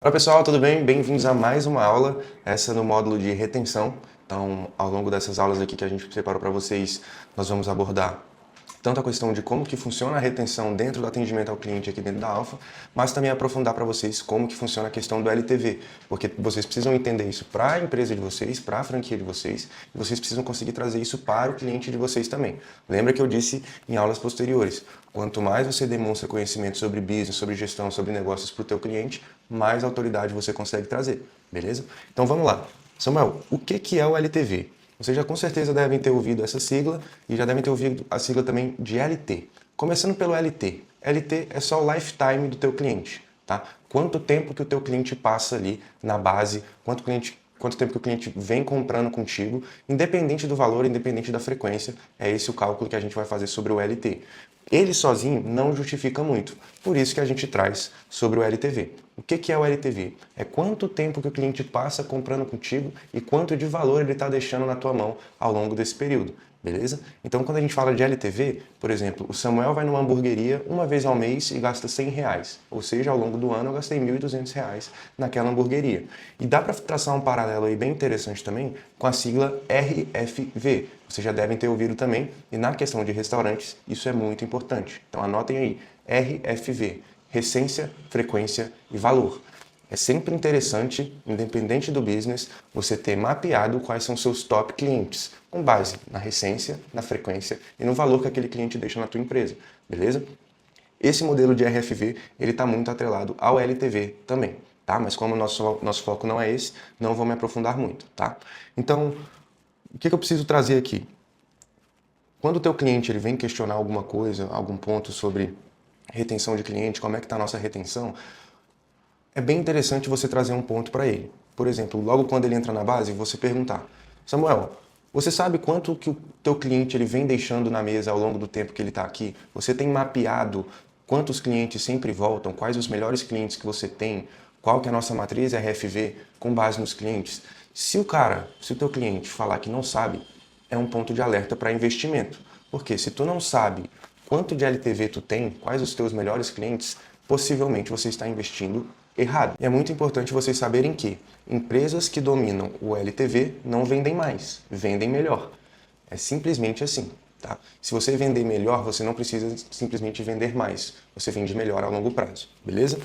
Olá pessoal, tudo bem? Bem-vindos a mais uma aula, essa no módulo de retenção. Então, ao longo dessas aulas aqui que a gente preparou para vocês, nós vamos abordar tanto a questão de como que funciona a retenção dentro do atendimento ao cliente aqui dentro da Alfa, mas também aprofundar para vocês como que funciona a questão do LTV, porque vocês precisam entender isso para a empresa de vocês, para a franquia de vocês, e vocês precisam conseguir trazer isso para o cliente de vocês também. Lembra que eu disse em aulas posteriores, quanto mais você demonstra conhecimento sobre business, sobre gestão, sobre negócios para o teu cliente, mais autoridade você consegue trazer, beleza? Então vamos lá. Samuel, o que é o LTV? Vocês já com certeza devem ter ouvido essa sigla e já devem ter ouvido a sigla também de LT. Começando pelo LT. LT é só o lifetime do teu cliente, tá? Quanto tempo que o teu cliente passa ali na base, quanto tempo que o cliente vem comprando contigo, independente do valor, independente da frequência, é esse o cálculo que a gente vai fazer sobre o LT. Ele sozinho não justifica muito, por isso que a gente traz sobre o LTV. O que é o LTV? É quanto tempo que o cliente passa comprando contigo e quanto de valor ele está deixando na tua mão ao longo desse período, beleza? Então, quando a gente fala de LTV, por exemplo, o Samuel vai numa hamburgueria uma vez ao mês e gasta R$100, ou seja, ao longo do ano eu gastei R$1.200 naquela hamburgueria. E dá para traçar um paralelo aí bem interessante também com a sigla RFV. Vocês já devem ter ouvido também, e na questão de restaurantes, isso é muito importante. Então anotem aí, RFV, Recência, Frequência e Valor. É sempre interessante, independente do business, você ter mapeado quais são seus top clientes, com base na recência, na frequência e no valor que aquele cliente deixa na tua empresa, beleza? Esse modelo de RFV, ele está muito atrelado ao LTV também, tá? Mas como o nosso foco não é esse, não vou me aprofundar muito, tá? Então, o que eu preciso trazer aqui? Quando o teu cliente ele vem questionar alguma coisa, algum ponto sobre retenção de cliente, como é que está a nossa retenção, é bem interessante você trazer um ponto para ele. Por exemplo, logo quando ele entra na base, você perguntar: Samuel, você sabe quanto que o teu cliente ele vem deixando na mesa ao longo do tempo que ele está aqui? Você tem mapeado quantos clientes sempre voltam? Quais os melhores clientes que você tem? Qual que é a nossa matriz RFV com base nos clientes? Se o teu cliente falar que não sabe, é um ponto de alerta para investimento. Porque se tu não sabe quanto de LTV tu tem, quais os teus melhores clientes, possivelmente você está investindo errado. E é muito importante vocês saberem que empresas que dominam o LTV não vendem mais, vendem melhor. É simplesmente assim, tá? Se você vender melhor, você não precisa simplesmente vender mais. Você vende melhor a longo prazo, beleza?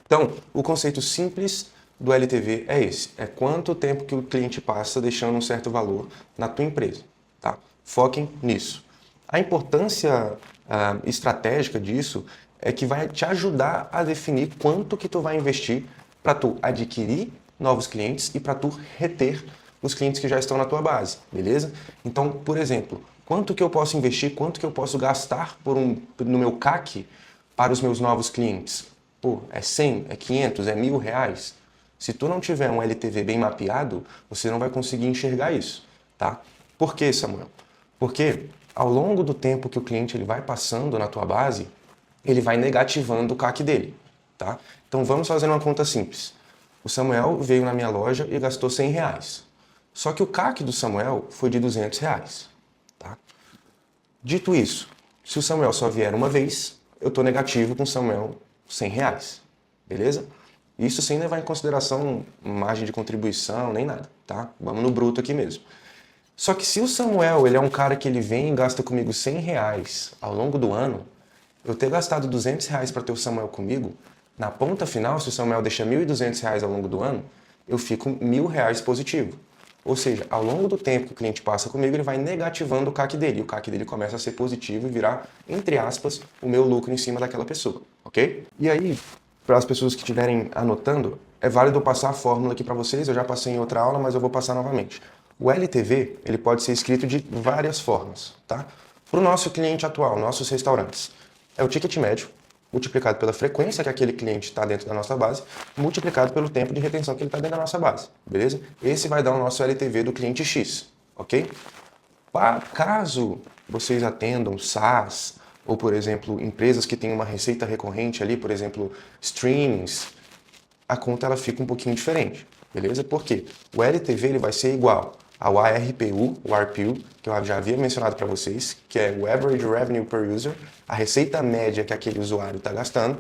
Então, o conceito simples do LTV é esse. É quanto tempo que o cliente passa deixando um certo valor na tua empresa, tá? Foquem nisso. A importância estratégica disso é que vai te ajudar a definir quanto que tu vai investir para tu adquirir novos clientes e para tu reter os clientes que já estão na tua base, beleza? Então, por exemplo, quanto que eu posso investir, quanto que eu posso gastar no meu CAC para os meus novos clientes? Pô, é 100, é 500, é R$1.000? Se tu não tiver um LTV bem mapeado, você não vai conseguir enxergar isso, tá? Por quê, Samuel? Porque ao longo do tempo que o cliente ele vai passando na tua base, ele vai negativando o CAC dele, tá? Então vamos fazer uma conta simples. O Samuel veio na minha loja e gastou R$100. Só que o CAC do Samuel foi de R$200, tá? Dito isso, se o Samuel só vier uma vez, eu estou negativo com o Samuel R$100, beleza? Isso sem levar em consideração margem de contribuição, nem nada, tá? Vamos no bruto aqui mesmo. Só que se o Samuel ele é um cara que ele vem e gasta comigo R$100 ao longo do ano, eu ter gastado R$200 para ter o Samuel comigo, na ponta final, se o Samuel deixa R$1.200 ao longo do ano, eu fico R$1.000 positivo. Ou seja, ao longo do tempo que o cliente passa comigo, ele vai negativando o CAC dele. E o CAC dele começa a ser positivo e virar, entre aspas, o meu lucro em cima daquela pessoa, ok? E aí, para as pessoas que estiverem anotando, é válido eu passar a fórmula aqui para vocês. Eu já passei em outra aula, mas eu vou passar novamente. O LTV, ele pode ser escrito de várias formas, tá? Para o nosso cliente atual, nossos restaurantes, é o ticket médio, multiplicado pela frequência que aquele cliente está dentro da nossa base, multiplicado pelo tempo de retenção que ele está dentro da nossa base, beleza? Esse vai dar o nosso LTV do cliente X, ok? Caso vocês atendam SaaS, ou, por exemplo, empresas que têm uma receita recorrente ali, por exemplo, streamings, a conta ela fica um pouquinho diferente, beleza? Por quê? O LTV ele vai ser igual ao ARPU, o ARPU, que eu já havia mencionado para vocês, que é o Average Revenue Per User, a receita média que aquele usuário está gastando,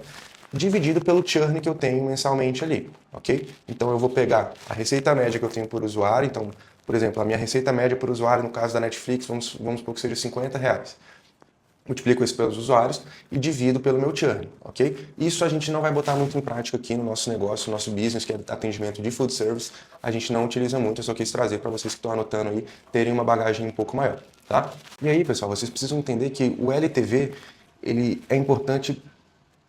dividido pelo churn que eu tenho mensalmente ali, ok? Então eu vou pegar a receita média que eu tenho por usuário, então, por exemplo, a minha receita média por usuário, no caso da Netflix, vamos supor que seja R$ 50. Multiplico isso pelos usuários e divido pelo meu churn, ok? Isso a gente não vai botar muito em prática aqui no nosso negócio, no nosso business, que é atendimento de food service. A gente não utiliza muito, eu só quis trazer para vocês que estão anotando aí, terem uma bagagem um pouco maior, tá? E aí, pessoal, vocês precisam entender que o LTV, ele é importante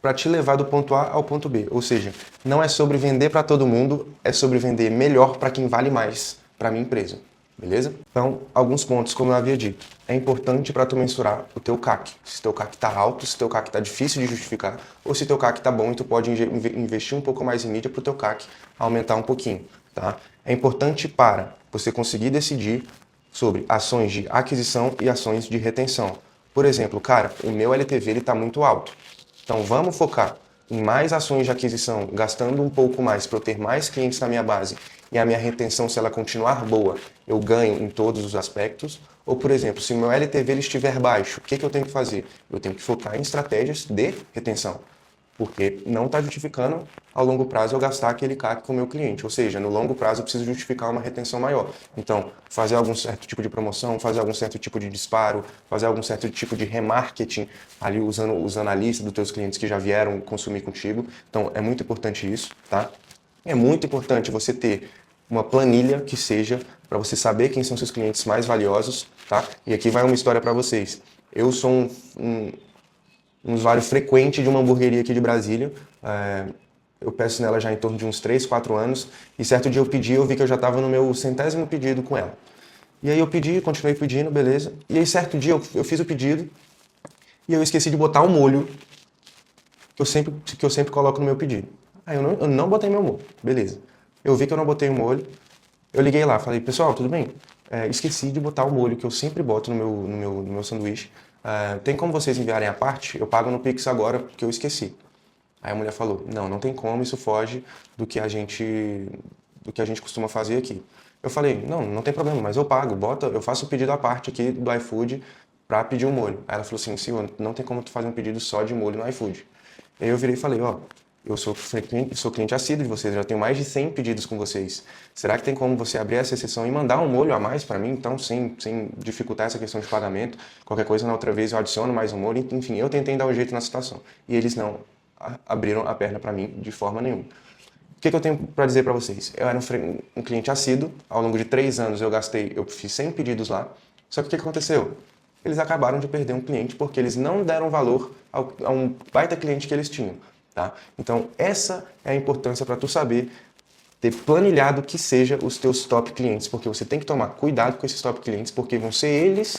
para te levar do ponto A ao ponto B. Ou seja, não é sobre vender para todo mundo, é sobre vender melhor para quem vale mais para a minha empresa. Beleza? Então, alguns pontos, como eu havia dito. É importante para tu mensurar o teu CAC. Se teu CAC está alto, se teu CAC está difícil de justificar, ou se teu CAC está bom e tu pode investir um pouco mais em mídia para o teu CAC aumentar um pouquinho. Tá? É importante para você conseguir decidir sobre ações de aquisição e ações de retenção. Por exemplo, cara, o meu LTV está muito alto. Então vamos focar em mais ações de aquisição, gastando um pouco mais para eu ter mais clientes na minha base e a minha retenção, se ela continuar boa, eu ganho em todos os aspectos. Ou, por exemplo, se o meu LTV ele estiver baixo, o que eu tenho que fazer? Eu tenho que focar em estratégias de retenção, porque não está justificando ao longo prazo eu gastar aquele CAC com o meu cliente. Ou seja, no longo prazo eu preciso justificar uma retenção maior. Então, fazer algum certo tipo de promoção, fazer algum certo tipo de disparo, fazer algum certo tipo de remarketing, ali usando a lista dos teus clientes que já vieram consumir contigo. Então, é muito importante isso, tá? É muito importante você ter uma planilha que seja para você saber quem são seus clientes mais valiosos, tá? E aqui vai uma história para vocês. Eu sou um usuário frequente de uma hamburgueria aqui de Brasília. Eu peço nela já em torno de uns 3, 4 anos. E certo dia eu pedi, eu vi que eu já estava no meu 100º pedido com ela. E aí eu pedi, continuei pedindo, beleza. E aí certo dia eu fiz o pedido e eu esqueci de botar o molho que eu sempre coloco no meu pedido. Aí eu não botei meu molho, beleza. Eu vi que eu não botei o molho. Eu liguei lá, falei, pessoal, tudo bem? Esqueci de botar o molho que eu sempre boto no meu sanduíche. Tem como vocês enviarem a parte? Eu pago no Pix agora porque eu esqueci. Aí a mulher falou, não tem como, isso foge do que a gente costuma fazer aqui. Eu falei, não tem problema, mas eu pago, eu faço o pedido à parte aqui do iFood para pedir um molho. Aí ela falou assim, senhor, não tem como tu fazer um pedido só de molho no iFood. Aí eu virei e falei, eu sou cliente assíduo de vocês, já tenho mais de 100 pedidos com vocês. Será que tem como você abrir essa exceção e mandar um molho a mais para mim? Então, sem dificultar essa questão de pagamento, qualquer coisa na outra vez eu adiciono mais um molho. Enfim, eu tentei dar um jeito na situação. E eles não abriram a perna para mim de forma nenhuma. O que eu tenho para dizer para vocês? Eu era um cliente assíduo, ao longo de 3 anos eu fiz 100 pedidos lá, só que o que aconteceu? Eles acabaram de perder um cliente porque eles não deram valor a um baita cliente que eles tinham. Tá? Então, essa é a importância para tu saber ter planilhado que seja os teus top clientes, porque você tem que tomar cuidado com esses top clientes, porque vão ser eles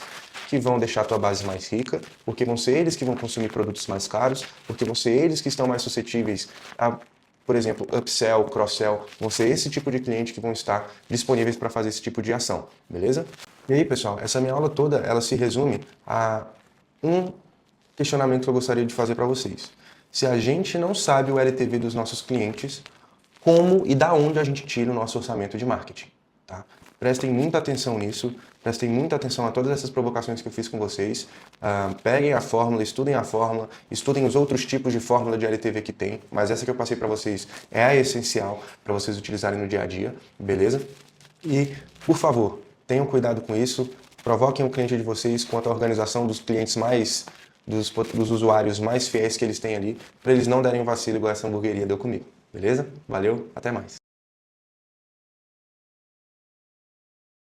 que vão deixar a tua base mais rica, porque vão ser eles que vão consumir produtos mais caros, porque vão ser eles que estão mais suscetíveis a, por exemplo, upsell, cross-sell, vão ser esse tipo de cliente que vão estar disponíveis para fazer esse tipo de ação, beleza? E aí, pessoal, essa minha aula toda, ela se resume a um questionamento que eu gostaria de fazer para vocês. Se a gente não sabe o LTV dos nossos clientes, como e da onde a gente tira o nosso orçamento de marketing, tá? Prestem muita atenção nisso, prestem muita atenção a todas essas provocações que eu fiz com vocês. Peguem a fórmula, estudem os outros tipos de fórmula de LTV que tem, mas essa que eu passei para vocês é a essencial para vocês utilizarem no dia a dia, beleza? E, por favor, tenham cuidado com isso, provoquem o cliente de vocês quanto à organização dos clientes dos usuários mais fiéis que eles têm ali, para eles não darem um vacilo igual essa hamburgueria deu comigo, beleza? Valeu, até mais!